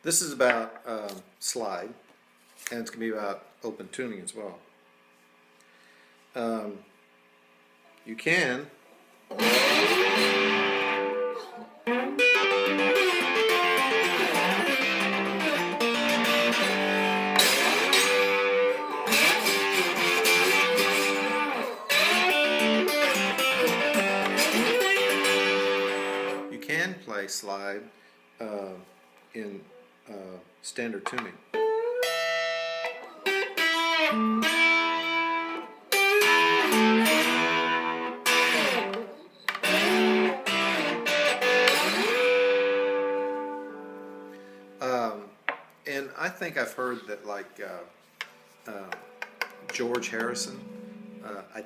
This is about slide, and it's going to be about open tuning as well. You can play slide in standard tuning. And I think I've heard that, like George Harrison, I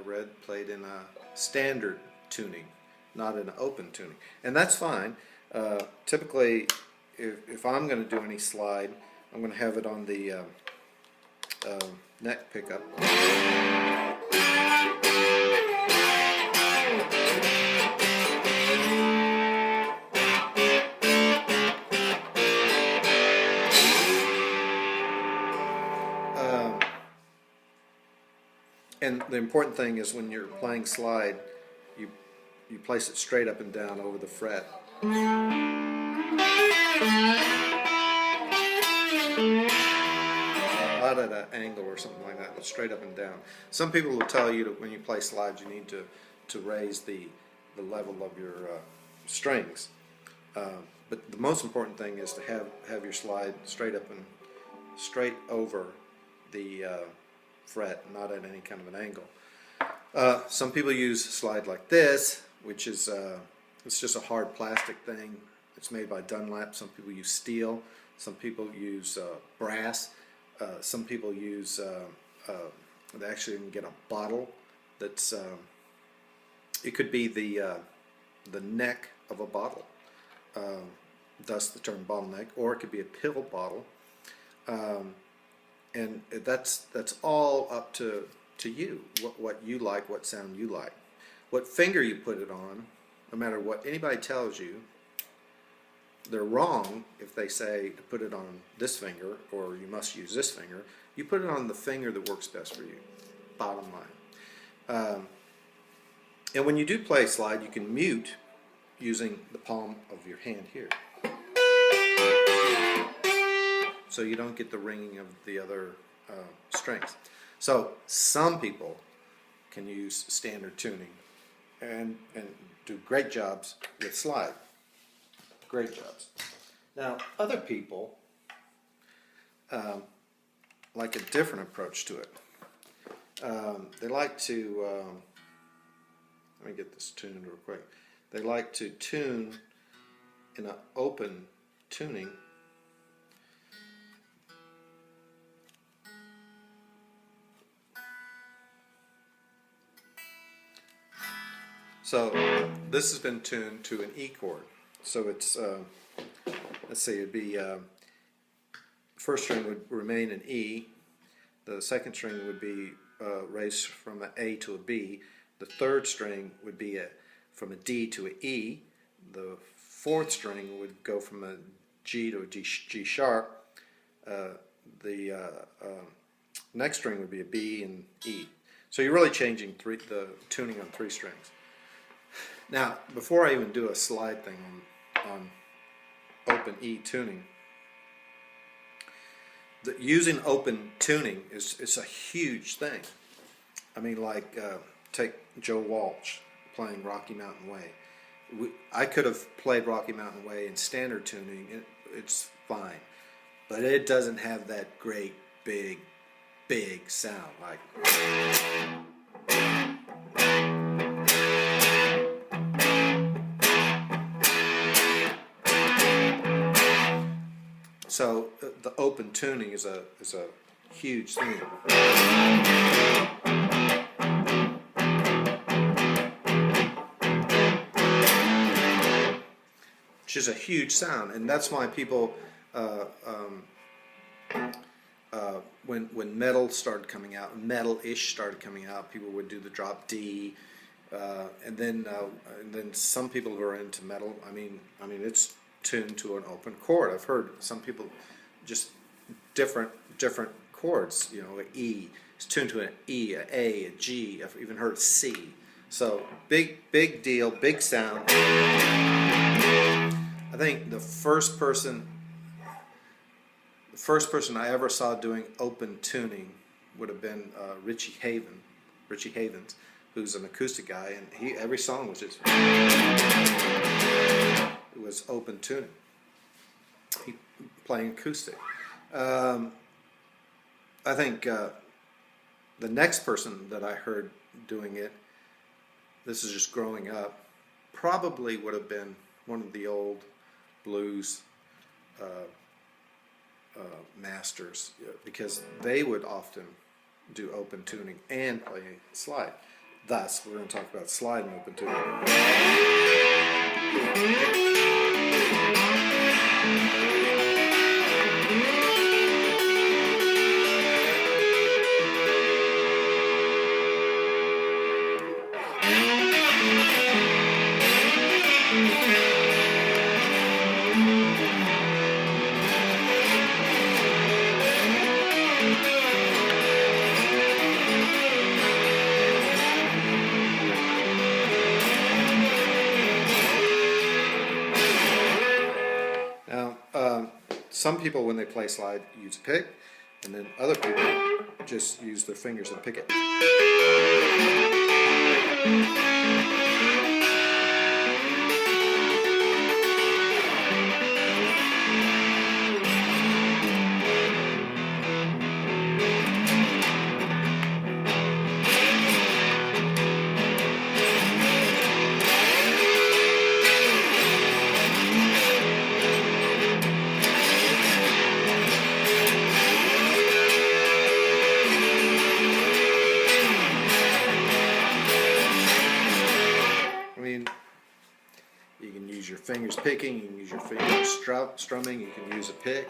read, played in a standard tuning, not in an open tuning, and that's fine. Typically, if I'm going to do any slide, I'm going to have it on the neck pickup. And the important thing is when you're playing slide, you place it straight up and down over the fret. Not at an angle or something like that, but straight up and down. Some people will tell you that when you play slides, you need to raise the level of your strings. But the most important thing is to have your slide straight up and straight over the fret, not at any kind of an angle. Some people use slide like this, which is it's just a hard plastic thing. It's made by Dunlap. Some people use steel. Some people use brass. Some people use they actually can get a bottle that's it could be the neck of a bottle, thus the term bottleneck, or it could be a pill bottle. And that's all up to you, what you like, what sound you like. What finger you put it on, no matter what anybody tells you, they're wrong if they say to put it on this finger or you must use this finger. You put it on the finger that works best for you, bottom line. And when you do play slide, you can mute using the palm of your hand here, so you don't get the ringing of the other strings. So some people can use standard tuning and do great jobs with slide. Great jobs. Now other people like a different approach to it. They like to, let me get this tuned real quick. They like to tune in an open tuning. So this has been tuned to an E chord. So it's, let's see, it'd be, first string would remain an E, the second string would be raised from an A to a B, the third string would be from a D to an E, the fourth string would go from a G to a G sharp, the next string would be a B and E. So you're really changing the tuning on three strings. Now, before I even do a slide thing on open E tuning, using open tuning is a huge thing. I mean, like take Joe Walsh playing Rocky Mountain Way. I could have played Rocky Mountain Way in standard tuning. It's fine, but it doesn't have that great big sound like. So the open tuning is a huge thing. Which is a huge sound, and that's why people, when metal started coming out, metal-ish started coming out, people would do the drop D, and then some people who are into metal, I mean it's tuned to an open chord. I've heard some people just different chords. You know, an E is tuned to an E, a A, a G. I've even heard C. So big deal, big sound. I think the first person I ever saw doing open tuning would have been Richie Havens, who's an acoustic guy, and every song was just it was open tuning. He playing acoustic. I think the next person that I heard doing it, this is just growing up, probably would have been one of the old blues masters, because they would often do open tuning and play slide. Thus, we're going to talk about slide and open tuning. Some people, when they play slide, use a pick, and then other people just use their fingers and pick it. You can use your fingers picking, you can use your fingers strumming, you can use a pick.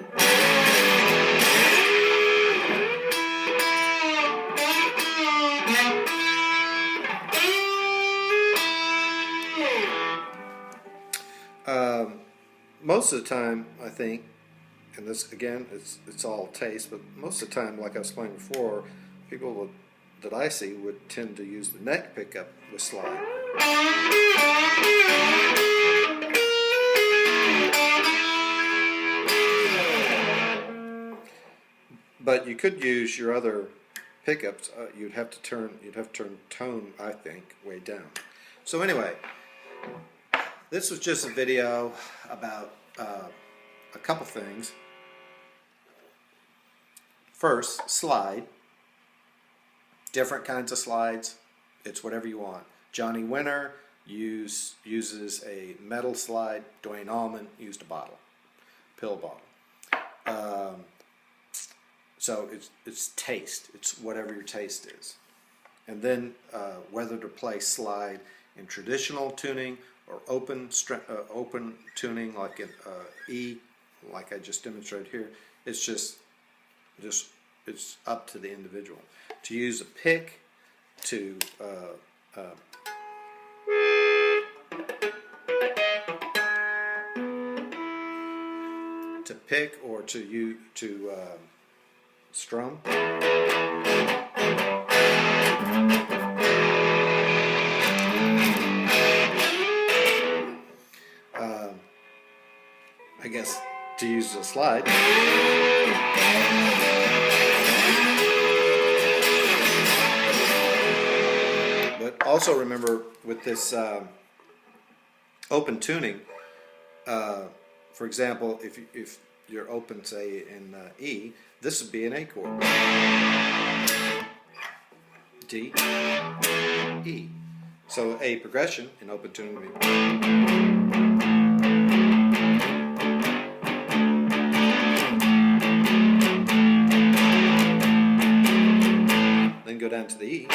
Most of the time, I think, and this again, it's all taste, but most of the time, like I was explained before, people that I see would tend to use the neck pickup with slide. But you could use your other pickups. You'd have to turn tone, I think, way down. So anyway, this was just a video about a couple things. First, slide. Different kinds of slides. It's whatever you want. Johnny Winter uses a metal slide. Duane Allman used a pill bottle. So it's taste. It's whatever your taste is. And then whether to play slide in traditional tuning or open tuning, like in E, like I just demonstrated here. It's just it's up to the individual. To use a pick to pick or to strum. I guess to use a slide. But also remember with this open tuning, for example, if you're open, say in E, this would be an A chord. D, E. So a progression in open tuning would be. Then go down to the E.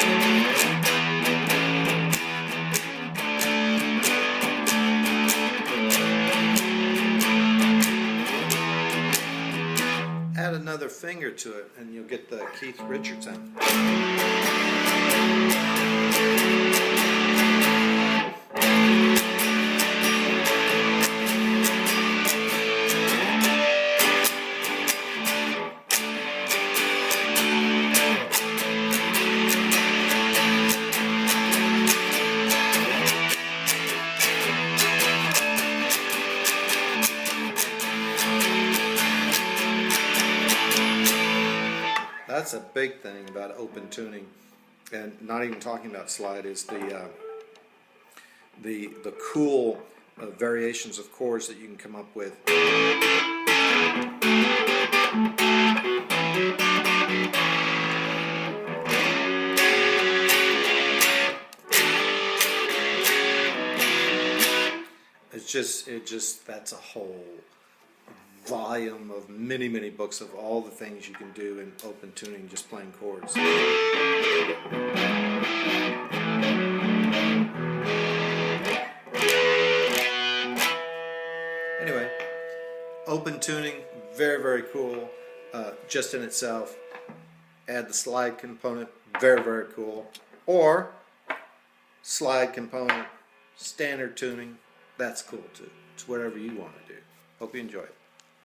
Add another finger to it and you'll get the Keith Richards sound. that's a big thing about open tuning, and not even talking about slide is the cool variations of chords that you can come up with. That's a whole volume of many books of all the things you can do in open tuning, just playing chords. Anyway, open tuning, very cool, just in itself. Add the slide component, very cool. Or slide component, standard tuning, that's cool too. It's whatever you want to do. Hope you enjoy it.